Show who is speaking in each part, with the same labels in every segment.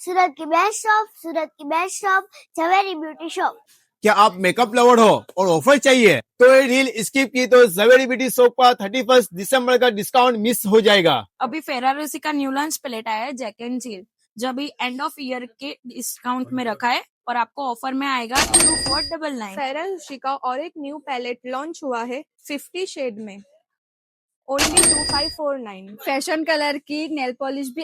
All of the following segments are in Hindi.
Speaker 1: सूरत की बेस्ट शॉप, सूरत की best shop, Jhaveri beauty shop.
Speaker 2: क्या आप मेकअप लवर हो और ऑफर चाहिए तो ये डील स्किप की तो झवेरी ब्यूटी शॉप का 31 दिसंबर का डिस्काउंट मिस हो जाएगा।
Speaker 3: अभी फेरारोसी का न्यू लॉन्च प्लेट आया है जैक एंड जिल, जो अभी एंड ऑफ ईयर के डिस्काउंट में रखा है और आपको ऑफर में आएगा 2499।
Speaker 4: फेरारोसी का और एक न्यू पैलेट लॉन्च हुआ है 50 शेड में, ओनली 2549।
Speaker 5: फैशन कलर की नेल पॉलिश भी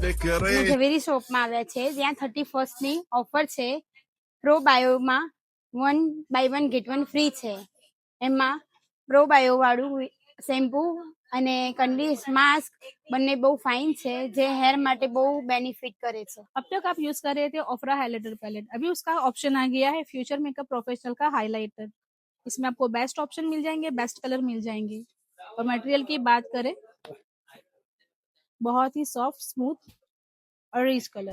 Speaker 6: ડેકોરેટ
Speaker 5: ઝવેરી શોપમાં આવ્યા છે જ્યાં 31st ની ઓફર છે। પ્રો બાયોમાં 1 બાય 1 ગેટ 1 ફ્રી છે। એમાં પ્રો બાયો વાળું શેમ્પू અને કંડીશ માસ્ક બંને બહુ ફાઇન છે, જે हेयर માટે બહુ બેનિફिट करे છે।
Speaker 7: अब तक आप यूज कर रहे थे ओफ्रा हाइलाइटर पैलेट, अभी उसका ऑप्शन आ गया है फ्यूचर मेकअप प्रोफेशनल का हाइलाइटर। इसमें आपको बेस्ट ऑप्शन मिल जाएंगे, बेस्ट कलर मिल जाएंगे। और मटेरियल की बात करें, बहुत ही सॉफ्ट स्मूथ और रिच कलर।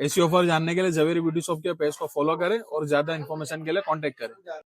Speaker 2: ऐसी ऑफर जानने के लिए झवेरी ब्यूटी शॉप के पेज को फॉलो करें और ज्यादा इन्फॉर्मेशन के लिए कांटेक्ट करें।